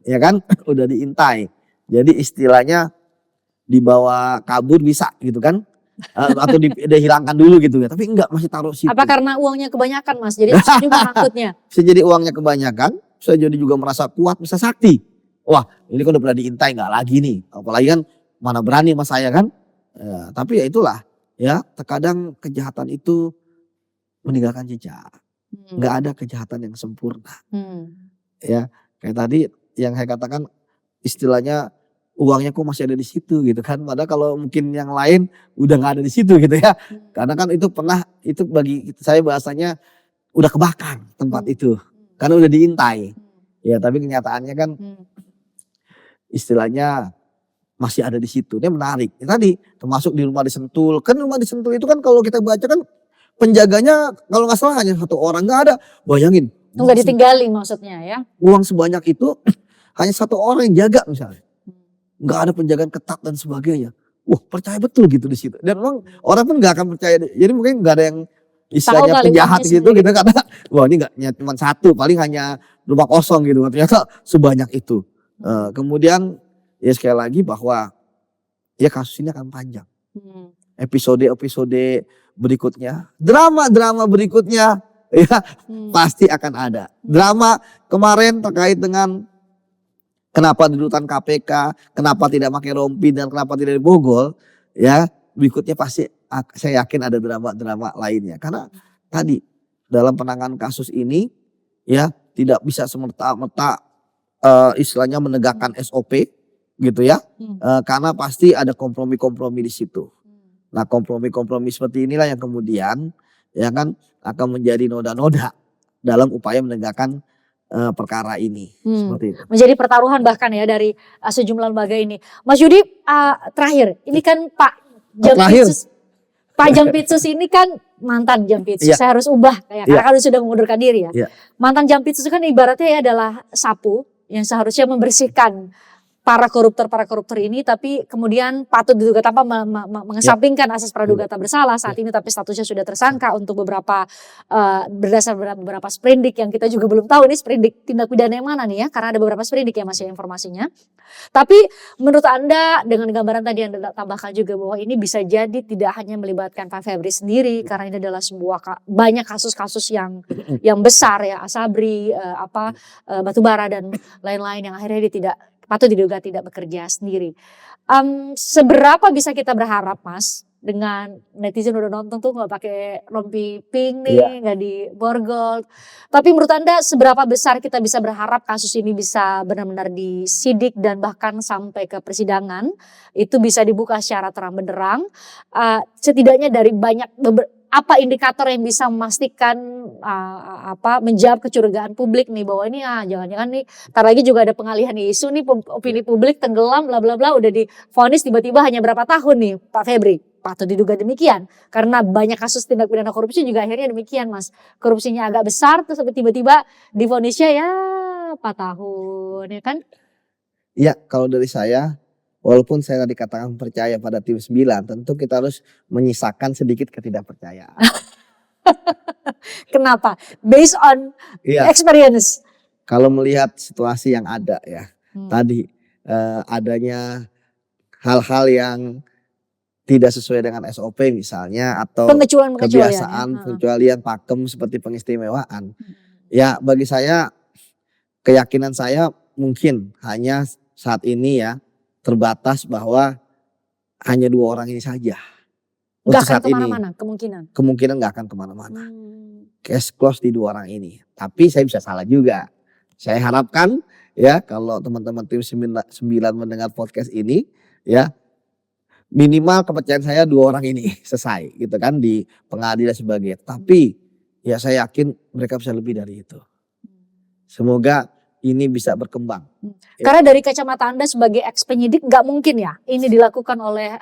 ya kan, udah diintai. Jadi istilahnya dibawa kabur bisa gitu kan. Atau dihilangkan dulu gitu ya. Tapi enggak, masih taruh situ. Apa karena uangnya kebanyakan Mas? Jadi itu juga maksudnya. Bisa jadi uangnya kebanyakan, bisa jadi juga merasa kuat, bisa sakti. Wah ini kan udah pernah diintai nggak lagi nih. Apalagi kan mana berani sama saya kan. Ya, tapi ya itulah ya terkadang kejahatan itu meninggalkan jejak. Nggak ada kejahatan yang sempurna. Ya kayak tadi yang saya katakan istilahnya uangnya kok masih ada di situ gitu kan. Padahal kalau mungkin yang lain udah nggak ada di situ gitu ya. Karena kan itu pernah, itu bagi saya bahasanya udah kebakar tempat itu. Karena udah diintai. Ya tapi kenyataannya kan istilahnya masih ada di situ. Ini menarik. Ya, tadi termasuk di rumah di Sentul. Kan rumah di Sentul itu kan kalau kita baca kan penjaganya kalau nggak salah hanya 1 orang, nggak ada. Bayangin. Nggak ditinggalin maksudnya ya. Uang sebanyak itu hanya 1 orang yang jaga misalnya. nggak ada penjagaan ketat dan sebagainya. Wah, percaya betul gitu di situ. Dan memang orang pun nggak akan percaya. Jadi mungkin nggak ada yang istilahnya kali penjahat uangnya gitu sendiri. gitu karena wah ini nggak cuma satu, paling hanya rumah kosong gitu. Ternyata sebanyak itu. Kemudian ya sekali lagi bahwa ya kasus ini akan panjang. Episode-episode berikutnya, drama-drama berikutnya ya pasti akan ada. Drama kemarin terkait dengan kenapa di rutan KPK, kenapa tidak pakai rompi dan kenapa tidak dibogol, ya berikutnya pasti saya yakin ada drama-drama lainnya. Karena tadi dalam penanganan kasus ini ya tidak bisa semerta-merta istilahnya menegakkan SOP gitu ya, karena pasti ada kompromi-kompromi di situ. Nah kompromi-kompromi seperti inilah yang kemudian ya kan akan menjadi noda-noda dalam upaya menegakkan perkara ini. Seperti itu. Menjadi pertaruhan bahkan ya dari sejumlah lembaga ini. Mas Yudi, terakhir ini kan Pak Jampitsus ini kan mantan Jampitsus. Ya. Saya harus ubah karena kan sudah mengundurkan diri ya. Ya. Mantan Jampitsus kan ibaratnya ya adalah sapu yang seharusnya membersihkan para koruptor ini, tapi kemudian patut diduga tanpa mengesampingkan asas praduga tak bersalah saat ini, tapi statusnya sudah tersangka untuk beberapa berdasar beberapa sprindik yang kita juga belum tahu ini sprindik tindak pidana yang mana nih ya, karena ada beberapa sprindik ya masih informasinya. Tapi menurut Anda dengan gambaran tadi yang Anda tambahkan juga bahwa ini bisa jadi tidak hanya melibatkan Pak Febri sendiri karena ini adalah sebuah banyak kasus-kasus yang besar ya, Asabri, batubara dan lain-lain yang akhirnya dia tidak patut diduga tidak bekerja sendiri. Seberapa bisa kita berharap Mas dengan netizen udah nonton tuh nggak pakai rompi pink nih, nggak diborgol. Tapi menurut Anda seberapa besar kita bisa berharap kasus ini bisa benar-benar disidik dan bahkan sampai ke persidangan itu bisa dibuka secara terang benderang. Setidaknya dari banyak apa indikator yang bisa memastikan menjawab kecurigaan publik nih bahwa ini jangan-jangan nih ntar lagi juga ada pengalihan isu nih opini publik tenggelam bla bla bla udah divonis tiba-tiba hanya berapa tahun nih Pak Febri, patut diduga demikian karena banyak kasus tindak pidana korupsi juga akhirnya demikian Mas, korupsinya agak besar terus tiba-tiba divonisnya ya 4 tahun ya kan? Ya kalau dari saya, walaupun saya tadi katakan percaya pada tim 9, tentu kita harus menyisakan sedikit ketidakpercayaan. Kenapa? Based on experience. Kalau melihat situasi yang ada ya, tadi adanya hal-hal yang tidak sesuai dengan SOP misalnya atau kebiasaan pengecualian pakem seperti pengistimewaan. Ya bagi saya, keyakinan saya mungkin hanya saat ini ya terbatas bahwa hanya 2 orang ini saja. Gak akan kemana-mana kemungkinan gak akan kemana-mana. Case close di 2 orang ini. Tapi saya bisa salah juga. Saya harapkan ya kalau teman-teman tim 9 mendengar podcast ini ya minimal kepercayaan saya 2 orang ini selesai gitu kan di pengadilan sebagainya. Tapi ya saya yakin mereka bisa lebih dari itu. Semoga ini bisa berkembang. Karena dari kacamata Anda sebagai ex-penyidik nggak mungkin ya ini dilakukan oleh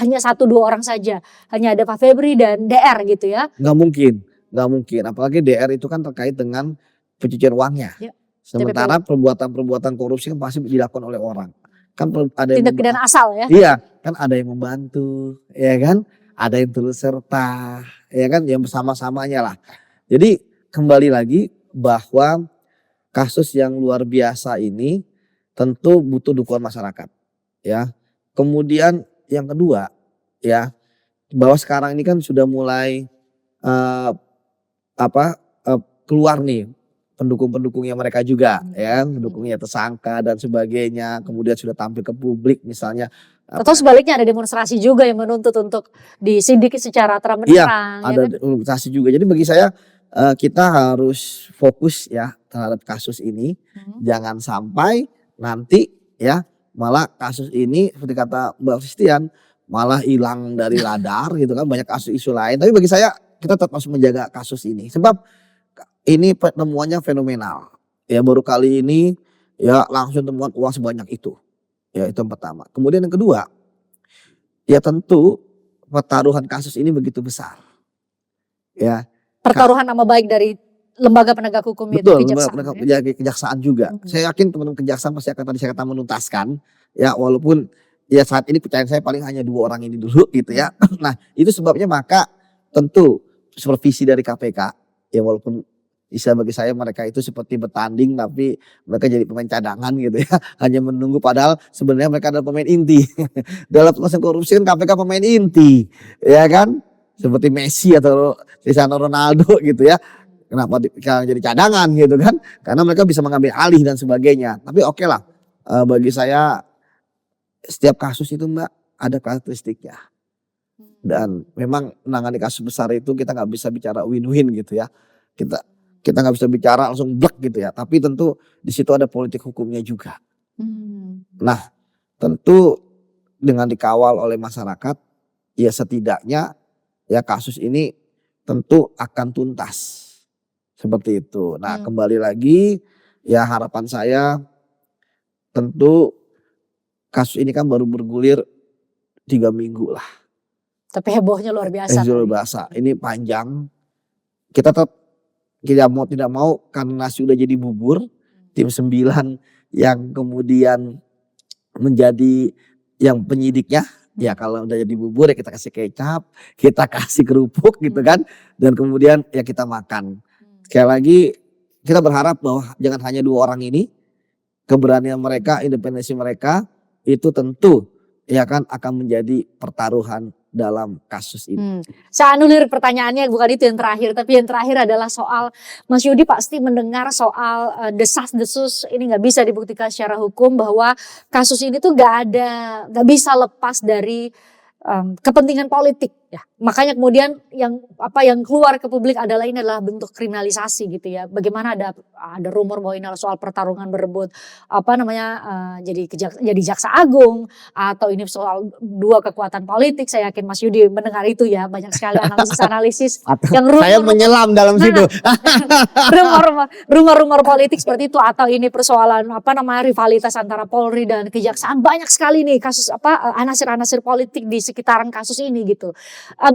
hanya 1-2 orang saja. Hanya ada Pak Febri dan DR gitu ya. Nggak mungkin. Apalagi DR itu kan terkait dengan pencucian uangnya. Ya. Sementara perbuatan-perbuatan korupsi kan pasti dilakukan oleh orang. Kan ada yang tindak pidana asal ya. Iya, kan ada yang membantu, ya kan? Ada yang turut serta, ya kan? Yang bersama-samanya lah. Jadi kembali lagi bahwa kasus yang luar biasa ini tentu butuh dukungan masyarakat, ya. Kemudian yang kedua, ya, bahwa sekarang ini kan sudah mulai keluar nih pendukung-pendukungnya mereka juga, ya, pendukungnya tersangka dan sebagainya. Kemudian sudah tampil ke publik, misalnya. Atau sebaliknya ada demonstrasi juga yang menuntut untuk disidik secara terang-benderang. Iya, ada demonstrasi juga. Jadi bagi saya kita harus fokus ya terhadap kasus ini, jangan sampai nanti ya malah kasus ini seperti kata Mbak Christian malah hilang dari radar gitu kan, banyak kasus isu lain. Tapi bagi saya kita tetap harus menjaga kasus ini sebab ini temuannya fenomenal. Ya baru kali ini ya langsung temuan uang sebanyak itu. Ya itu yang pertama. Kemudian yang kedua, ya tentu pertaruhan kasus ini begitu besar. Ya. Pertaruhan nama baik dari lembaga penegak hukum itu, Betul, kejaksaan ya? kejaksaan juga. Mhm. Saya yakin teman-teman kejaksaan pasti akan tadi saya kata menuntaskan, ya walaupun ya saat ini kepercayaan saya paling hanya 2 orang ini dulu gitu ya. Nah itu sebabnya maka tentu supervisi dari KPK, ya walaupun bagi saya mereka itu seperti bertanding tapi mereka jadi pemain cadangan gitu ya. Hanya menunggu padahal sebenarnya mereka adalah pemain inti. Dalam proses korupsi kan KPK pemain inti, ya kan? Seperti Messi atau Cristiano Ronaldo gitu ya. Kenapa jadi cadangan gitu kan? Karena mereka bisa mengambil alih dan sebagainya. Tapi oke lah, bagi saya setiap kasus itu Mbak ada karakteristiknya. Dan memang menangani kasus besar itu kita nggak bisa bicara win-win gitu ya. Kita kita nggak bisa bicara langsung blek gitu ya. Tapi tentu di situ ada politik hukumnya juga. Nah tentu dengan dikawal oleh masyarakat, ya setidaknya ya kasus ini tentu akan tuntas. Seperti itu. Nah kembali lagi ya harapan saya tentu kasus ini kan baru bergulir 3 minggu lah. Tapi hebohnya luar biasa. Luar biasa. Ini panjang. Kita tetap tidak mau karena nasi udah jadi bubur. Tim 9 yang kemudian menjadi yang penyidiknya. Ya kalau udah jadi bubur ya kita kasih kecap, kita kasih kerupuk gitu kan. Dan kemudian ya kita makan. Sekali lagi kita berharap bahwa jangan hanya 2 orang ini, keberanian mereka, independensi mereka itu tentu ya kan akan menjadi pertaruhan dalam kasus ini. Saya anulir pertanyaannya, bukan itu yang terakhir, tapi yang terakhir adalah soal Mas Yudi pasti mendengar soal desas-desus ini nggak bisa dibuktikan secara hukum bahwa kasus ini tuh nggak bisa lepas dari kepentingan politik ya. Makanya kemudian yang keluar ke publik adalah ini adalah bentuk kriminalisasi gitu ya. Bagaimana ada rumor bahwa ini adalah soal pertarungan berebut jadi jaksa agung atau ini soal 2 kekuatan politik. Saya yakin Mas Yudi mendengar itu ya, banyak sekali analisis yang saya menyelam dalam situ. Rumor-rumor politik seperti itu atau ini persoalan rivalitas antara Polri dan kejaksaan, banyak sekali nih kasus anasir-anasir politik di sekitaran kasus ini gitu.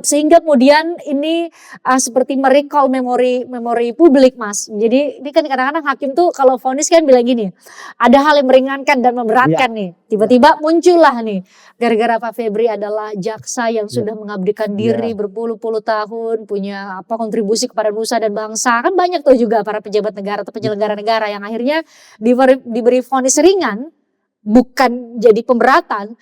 Sehingga kemudian ini seperti merecall memori publik Mas. Jadi ini kan kadang-kadang hakim tuh kalau vonis kan bilang gini, ada hal yang meringankan dan memberatkan nih. Tiba-tiba muncullah nih gara-gara Pak Febri adalah jaksa yang sudah mengabdikan diri berpuluh-puluh tahun, punya kontribusi kepada nusa dan bangsa. Kan banyak tuh juga para pejabat negara atau penyelenggara negara yang akhirnya diberi vonis ringan bukan jadi pemberatan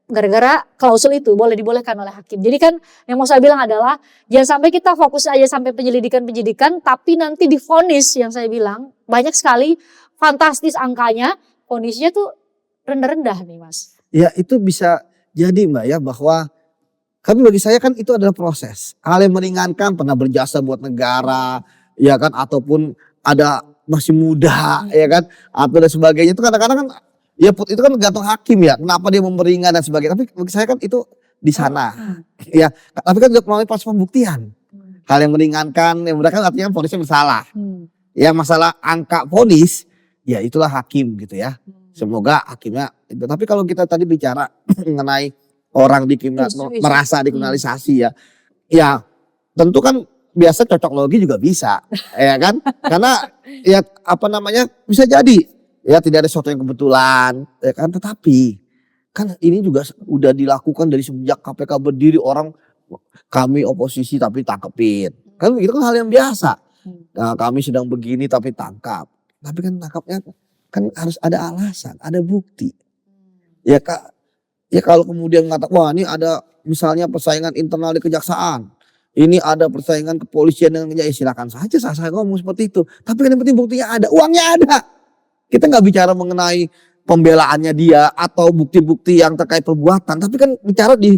gara-gara klausul itu dibolehkan oleh hakim. Jadi kan yang mau saya bilang adalah jangan sampai kita fokus aja sampai penyelidikan tapi nanti divonis, yang saya bilang banyak sekali fantastis angkanya, vonisnya tuh rendah-rendah nih Mas. Ya itu bisa jadi Mbak ya, bahwa tapi bagi saya kan itu adalah proses. Hal yang meringankan, pernah berjasa buat negara ya kan, ataupun ada masih muda ya kan, atau dan sebagainya, itu kadang-kadang kan ya itu kan tergantung hakim ya, kenapa dia memberikan dan sebagainya. Tapi bagi saya kan itu di sana. Ya, tapi kan juga melalui proses pembuktian. Hal yang meringankan, yang mudah kan artinya vonisnya bersalah. Ya masalah angka vonis, ya itulah hakim gitu ya. Semoga hakimnya itu. Tapi kalau kita tadi bicara mengenai orang merasa dikriminalisasi ya. Ya tentu kan biasa cocok logi juga bisa. Ya kan? Karena ya bisa jadi. Ya tidak ada sesuatu yang kebetulan, ya kan, tetapi kan ini juga udah dilakukan dari sejak KPK berdiri, orang kami oposisi tapi tangkepin. Kan itu kan hal yang biasa. Nah, kami sedang begini tapi tangkap. Tapi kan tangkapnya kan harus ada alasan, ada bukti. Ya Kak, ya kalau kemudian mengatakan wah ini ada misalnya persaingan internal di kejaksaan. Ini ada persaingan kepolisian dengan ya silakan saja saya ngomong seperti itu. Tapi kan yang penting buktinya ada, uangnya ada. Kita nggak bicara mengenai pembelaannya dia atau bukti-bukti yang terkait perbuatan, tapi kan bicara di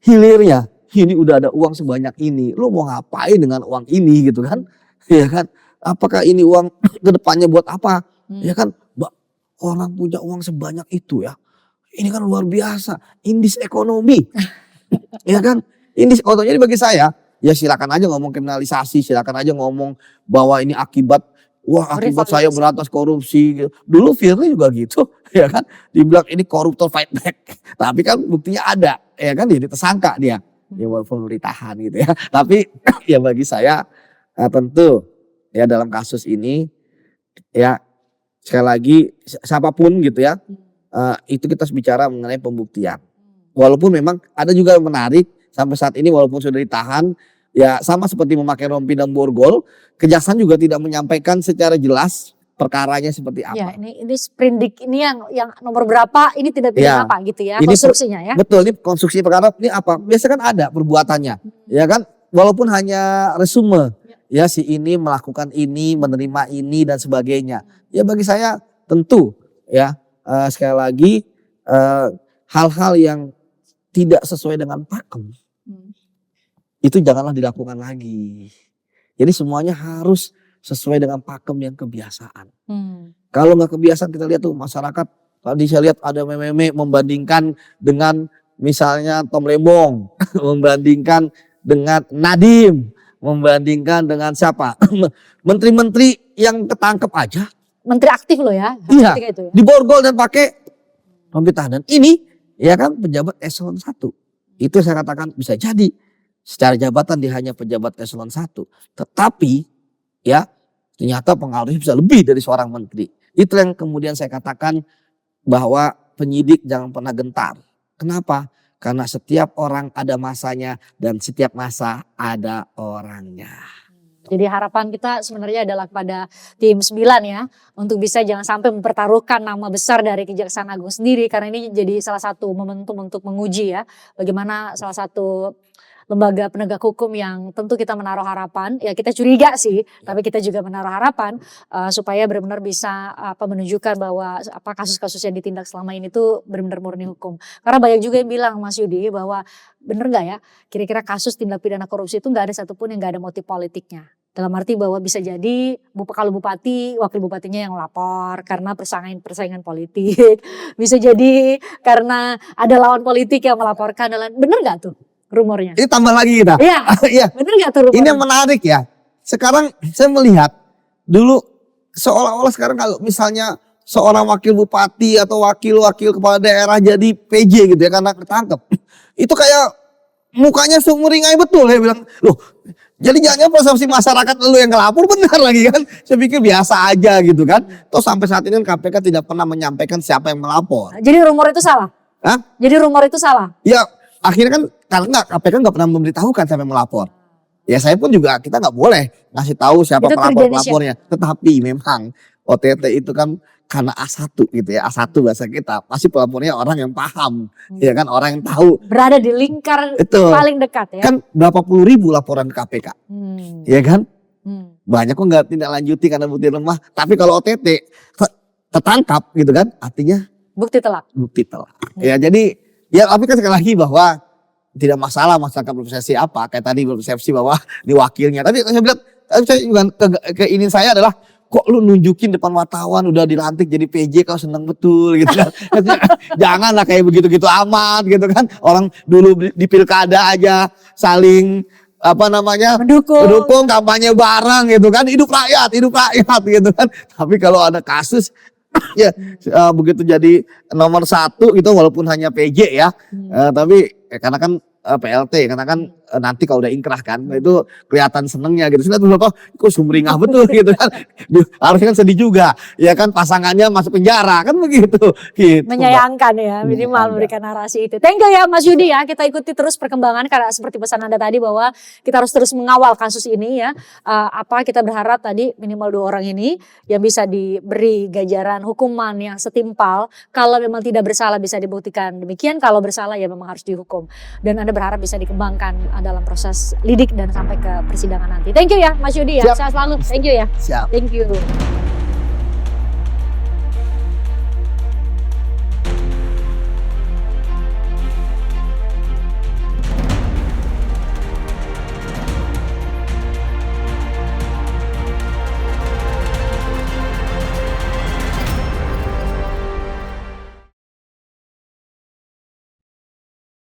hilirnya. Ini udah ada uang sebanyak ini, lo mau ngapain dengan uang ini gitu kan? Ya kan? Apakah ini uang kedepannya buat apa? Ya kan? Orang punya uang sebanyak itu ya. Ini kan luar biasa, indeks ekonomi. Ya kan? Indeks ekonomi. Jadi bagi saya, ya silakan aja ngomong kriminalisasi, silakan aja ngomong bahwa ini akibat saya berantas korupsi. Dulu Firly juga gitu, ya kan? Dibilang ini koruptor fight back. Tapi kan buktinya ada, ya kan? Jadi tersangka dia. Ya walaupun ditahan gitu ya. Tapi ya bagi saya tentu ya dalam kasus ini ya, sekali lagi siapapun gitu ya, itu kita bicara mengenai pembuktian. Walaupun memang ada juga yang menarik sampai saat ini walaupun sudah ditahan, ya sama seperti memakai rompi dan borgol, kejaksaan juga tidak menyampaikan secara jelas perkaranya seperti Ya, apa. ini sprindik ini yang nomor berapa, ini tidak pidana Ya, apa gitu ya, ini konstruksinya ya. Betul, ini konstruksi perkara ini apa? Biasa kan ada perbuatannya, ya kan? Walaupun hanya resume, ya si ini melakukan ini, menerima ini dan sebagainya. Ya bagi saya tentu ya sekali lagi hal-hal yang tidak sesuai dengan pakem itu janganlah dilakukan lagi. Jadi semuanya harus sesuai dengan pakem yang kebiasaan. Kalau nggak kebiasaan kita lihat tuh masyarakat, tadi saya lihat ada meme membandingkan dengan misalnya Tom Lembong, membandingkan dengan Nadiem, membandingkan dengan siapa? Menteri-menteri yang ketangkep aja. Menteri aktif loh ya. Iya, ketika itu ya. diborgol dan pakai rompi tahanan. Ini ya kan pejabat eselon 1. Itu saya katakan bisa jadi secara jabatan dia hanya pejabat eselon 1. Tetapi ya ternyata pengaruhnya bisa lebih dari seorang menteri. Itu yang kemudian saya katakan bahwa penyidik jangan pernah gentar. Kenapa? Karena setiap orang ada masanya dan setiap masa ada orangnya. Jadi harapan kita sebenarnya adalah kepada tim 9 ya, untuk bisa jangan sampai mempertaruhkan nama besar dari Kejaksaan Agung sendiri, karena ini jadi salah satu momentum untuk menguji ya bagaimana salah satu lembaga penegak hukum yang tentu kita menaruh harapan, ya kita curiga sih, tapi kita juga menaruh harapan supaya benar-benar bisa menunjukkan bahwa kasus-kasus yang ditindak selama ini tuh benar-benar murni hukum. Karena banyak juga yang bilang Mas Yudi bahwa benar nggak ya, kira-kira kasus tindak pidana korupsi itu nggak ada satupun yang nggak ada motif politiknya. Dalam arti bahwa bisa jadi kalau bupati, wakil bupatinya yang lapor karena persaingan politik, bisa jadi karena ada lawan politik yang melaporkan. Benar nggak tuh rumornya? Ini tambah lagi kita. Iya, Iya. bener gak tuh rumornya? Ini yang menarik ya. Sekarang saya melihat dulu seolah-olah sekarang kalau misalnya seorang wakil bupati atau wakil-wakil kepala daerah jadi PJ gitu ya karena ketangkep. Itu kayak mukanya sumringah betul ya bilang, loh jadi jangan persepsi masyarakat lu yang ngelapor benar lagi kan. Saya pikir biasa aja gitu kan. Toh sampai saat ini kan KPK tidak pernah menyampaikan siapa yang melapor. Jadi rumor itu salah? Hah? Jadi rumor itu salah? Ya akhirnya kan karena KPK nggak pernah memberitahukan siapa yang melapor. Ya saya pun juga kita nggak boleh ngasih tahu siapa pelapor-pelapornya. Tetapi memang OTT itu kan karena A1 gitu ya, A1 bahasa kita. Pasti pelapornya orang yang paham, ya kan, orang yang tahu. Berada di lingkar paling dekat ya. Kan berapa puluh ribu laporan ke KPK, ya kan. Banyak kok nggak tindak lanjuti karena bukti lemah. Tapi kalau OTT tertangkap gitu kan, artinya bukti telak. Bukti telak. Ya jadi ya tapi kan sekali lagi bahwa tidak masalah masyarakat berpersepsi apa. Kayak tadi berpersepsi bahwa di wakilnya. Tapi saya bilang, saya juga keinginan saya adalah kok lu nunjukin depan wartawan udah dilantik jadi PJ kau senang betul gitu kan. Janganlah kayak begitu-gitu amat gitu kan. Orang dulu di pilkada aja saling mendukung kampanye bareng gitu kan, hidup rakyat gitu kan. Tapi kalau ada kasus ya begitu jadi nomor 1 gitu walaupun hanya PJ ya, tapi karena kan PLT karena kan nanti kalau udah ingkrah kan itu kelihatan senengnya gitu. Sudah tuh kok sumringah betul gitu kan. Harusnya kan sedih juga ya kan, pasangannya masuk penjara kan begitu gitu. Menyayangkan ya, minimal memberikan narasi itu. Thank you ya Mas Yudi ya, kita ikuti terus perkembangan karena seperti pesan Anda tadi bahwa kita harus terus mengawal kasus ini ya. Kita berharap tadi minimal 2 orang ini yang bisa diberi ganjaran hukuman yang setimpal. Kalau memang tidak bersalah bisa dibuktikan demikian, kalau bersalah ya memang harus dihukum. Dan Anda berharap bisa dikembangkan dalam proses lidik dan sampai ke persidangan nanti. Thank you ya Mas Yudi ya. Sehat selalu. Thank you ya. Siap. Thank you.